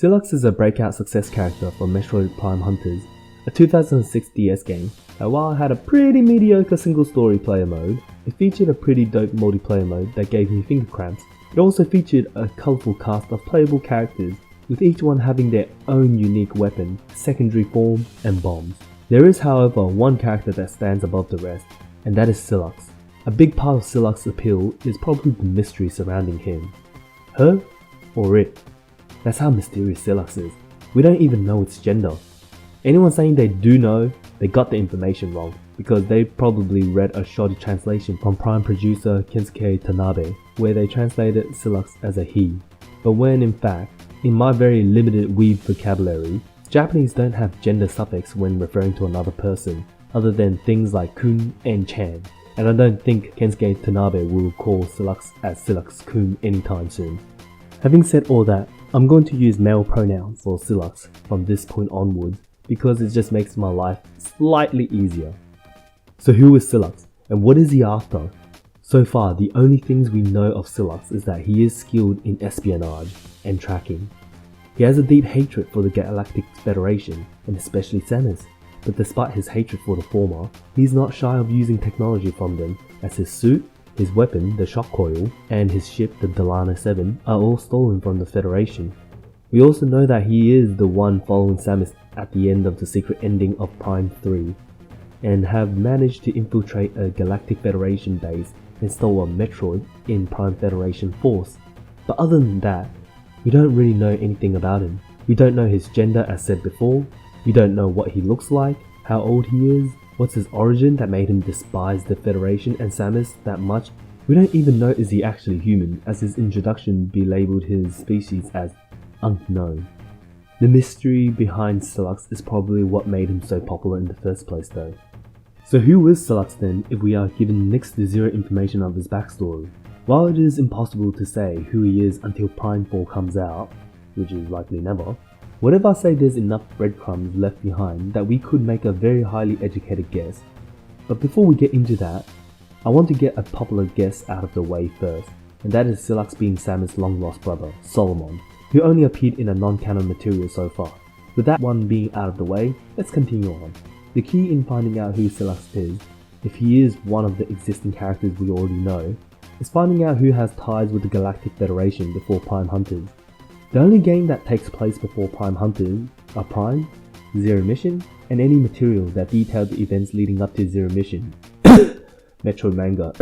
SYLUX is a breakout success character from Metroid Prime Hunters, a 2006 DS game that while it had a pretty mediocre single story player mode, it featured a pretty dope multiplayer mode that gave me finger cramps. It also featured a colourful cast of playable characters, with each one having their own unique weapon, secondary form, and bombs. There is however one character that stands above the rest, and that is SYLUX. A big part of SYLUX's appeal is probably the mystery surrounding him. Her or it? That's how mysterious SYLUX is. We don't even know its gender. Anyone saying they do know, they got the information wrong, because they probably read a shoddy translation from Prime producer Kensuke Tanabe, where they translated SYLUX as a he. But when in fact, in my very limited weeb vocabulary, Japanese don't have gender suffix when referring to another person, other than things like kun and chan, and I don't think Kensuke Tanabe will call SYLUX as SYLUX-kun anytime soon. Having said all that, I'm going to use male pronouns for SYLUX from this point onwards, because it just makes my life slightly easier. So who is SYLUX, and what is he after? So far, the only things we know of SYLUX is that he is skilled in espionage and tracking. He has a deep hatred for the Galactic Federation, and especially Samus, but despite his hatred for the former, he's not shy of using technology from them, as his suit, his weapon, the shock coil, and his ship, the Delano 7, are all stolen from the Federation. We also know that he is the one following Samus at the end of the secret ending of Prime 3, and have managed to infiltrate a Galactic Federation base and stole a Metroid in Prime Federation Force. But other than that, we don't really know anything about him. We don't know his gender as said before, we don't know what he looks like, how old he is, what's his origin that made him despise the Federation and Samus that much. We don't even know is he actually human, as his introduction belabeled his species as unknown. The mystery behind SYLUX is probably what made him so popular in the first place though. So who is SYLUX then if we are given next to zero information of his backstory? While it is impossible to say who he is until Prime 4 comes out, which is likely never, what if I say there's enough breadcrumbs left behind that we could make a very highly educated guess? But before we get into that, I want to get a popular guess out of the way first, and that is SYLUX being Samus' long lost brother, Solomon, who only appeared in a non-canon material so far. With that one being out of the way, let's continue on. The key in finding out who SYLUX is, if he is one of the existing characters we already know, is finding out who has ties with the Galactic Federation before Prime Hunters. The only game that takes place before Prime Hunters are Prime, Zero Mission, and any material that detailed the events leading up to Zero Mission. Metroid manga.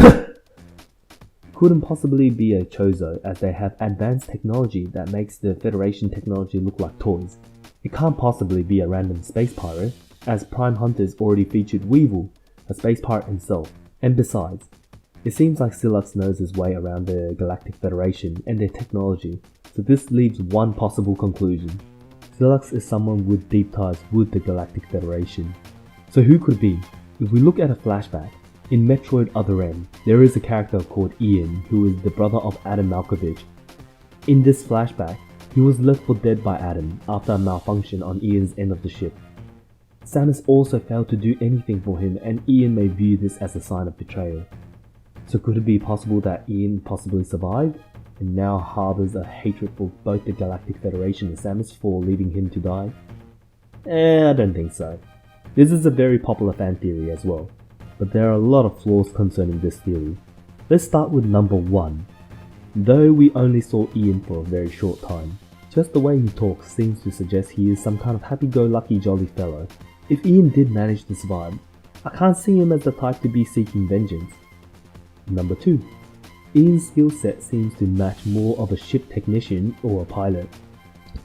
Couldn't possibly be a Chozo, as they have advanced technology that makes the Federation technology look like toys. It can't possibly be a random space pirate, as Prime Hunters already featured Weevil, a space pirate himself, and besides, it seems like SYLUX knows his way around the Galactic Federation and their technology, so this leaves one possible conclusion. SYLUX is someone with deep ties with the Galactic Federation. So who could it be? If we look at a flashback, in Metroid Other M, there is a character called Ian who is the brother of Adam Malkovich. In this flashback, he was left for dead by Adam after a malfunction on Ian's end of the ship. Samus also failed to do anything for him, and Ian may view this as a sign of betrayal. So could it be possible that Ian possibly survived, and now harbours a hatred for both the Galactic Federation and Samus for leaving him to die? I don't think so. This is a very popular fan theory as well, but there are a lot of flaws concerning this theory. Let's start with number 1. Though we only saw Ian for a very short time, just the way he talks seems to suggest he is some kind of happy-go-lucky jolly fellow. If Ian did manage to survive, I can't see him as the type to be seeking vengeance. Number 2. Ian's skill set seems to match more of a ship technician or a pilot.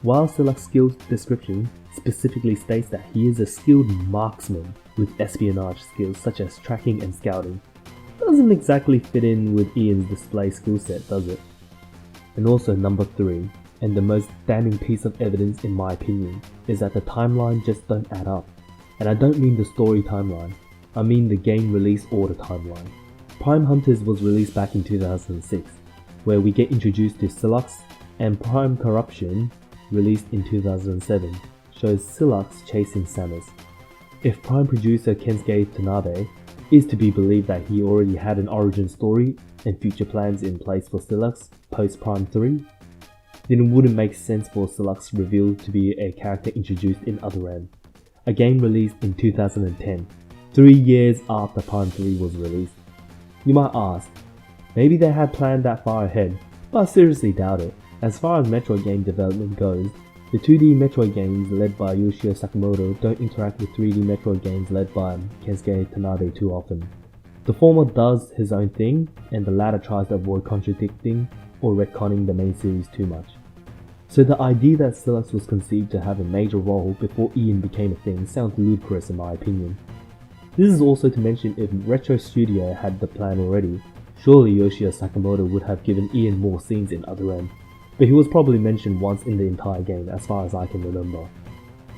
While SYLUX's skill description specifically states that he is a skilled marksman with espionage skills such as tracking and scouting, doesn't exactly fit in with Ian's display skill set, does it? And also number 3, and the most damning piece of evidence in my opinion, is that the timeline just don't add up. And I don't mean the story timeline, I mean the game release order timeline. Prime Hunters was released back in 2006, where we get introduced to SYLUX, and Prime Corruption, released in 2007, shows SYLUX chasing Samus. If Prime producer Kensuke Tanabe is to be believed that he already had an origin story and future plans in place for SYLUX post Prime 3, then it wouldn't make sense for SYLUX revealed to be a character introduced in Other M, a game released in 2010, 3 years after Prime 3 was released. You might ask, maybe they had planned that far ahead, but I seriously doubt it. As far as Metroid game development goes, the 2D Metroid games led by Yoshio Sakamoto don't interact with 3D Metroid games led by Kensuke Tanabe too often. The former does his own thing, and the latter tries to avoid contradicting or retconning the main series too much. So the idea that SYLUX was conceived to have a major role before Ian became a thing sounds ludicrous in my opinion. This is also to mention if Retro Studio had the plan already, surely Yoshio Sakamoto would have given Ian more scenes in Other M, but he was probably mentioned once in the entire game as far as I can remember.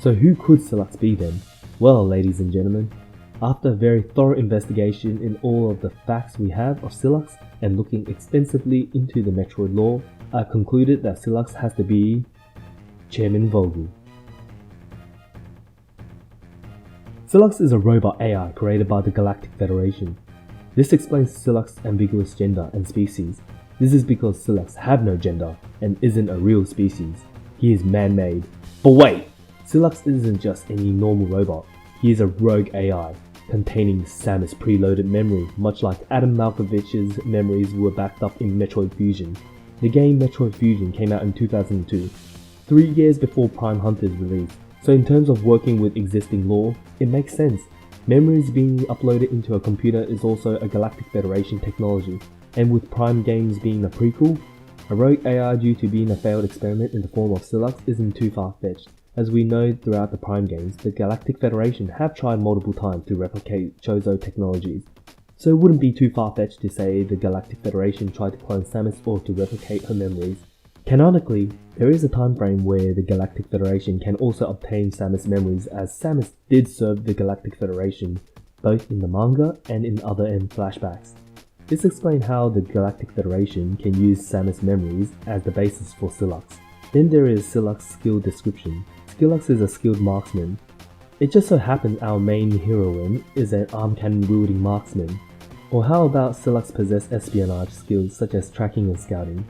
So who could SYLUX be then? Well, ladies and gentlemen, after a very thorough investigation in all of the facts we have of SYLUX and looking extensively into the Metroid lore, I concluded that SYLUX has to be Chairman Vogel. SYLUX is a robot AI created by the Galactic Federation. This explains SYLUX's ambiguous gender and species. This is because SYLUX have no gender and isn't a real species. He is man-made. But wait! SYLUX isn't just any normal robot. He is a rogue AI, containing Samus preloaded memory, much like Adam Malkovich's memories were backed up in Metroid Fusion. The game Metroid Fusion came out in 2002, 3 years before Prime Hunter's release, so in terms of working with existing lore, it makes sense. Memories being uploaded into a computer is also a Galactic Federation technology, and with Prime games being a prequel, a rogue AI due to being a failed experiment in the form of SYLUX isn't too far-fetched. As we know throughout the Prime games, the Galactic Federation have tried multiple times to replicate Chozo technologies, so it wouldn't be too far-fetched to say the Galactic Federation tried to clone Samus or to replicate her memories. Canonically, there is a time frame where the Galactic Federation can also obtain Samus memories, as Samus did serve the Galactic Federation, both in the manga and in Other M flashbacks. This explains how the Galactic Federation can use Samus memories as the basis for SYLUX. Then there is SYLUX skill description. SYLUX is a skilled marksman. It just so happens our main heroine is an arm cannon wielding marksman. Or how about SYLUX possess espionage skills such as tracking and scouting?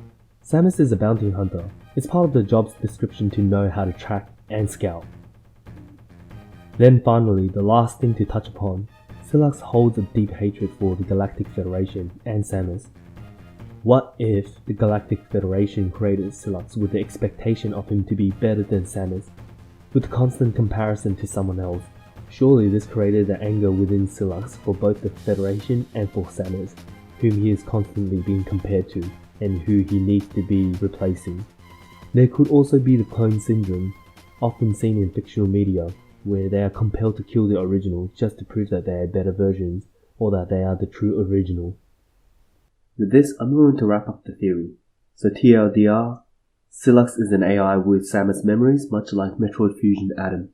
Samus is a bounty hunter. It's part of the job's description to know how to track and scout. Then finally, the last thing to touch upon, SYLUX holds a deep hatred for the Galactic Federation and Samus. What if the Galactic Federation created SYLUX with the expectation of him to be better than Samus, with constant comparison to someone else? Surely this created an anger within SYLUX for both the Federation and for Samus, whom he is constantly being compared to, and who he needs to be replacing. There could also be the clone syndrome, often seen in fictional media, where they are compelled to kill the original just to prove that they are better versions, or that they are the true original. With this, I'm going to wrap up the theory. So TLDR, SYLUX is an AI with Samus memories, much like Metroid Fusion Adam.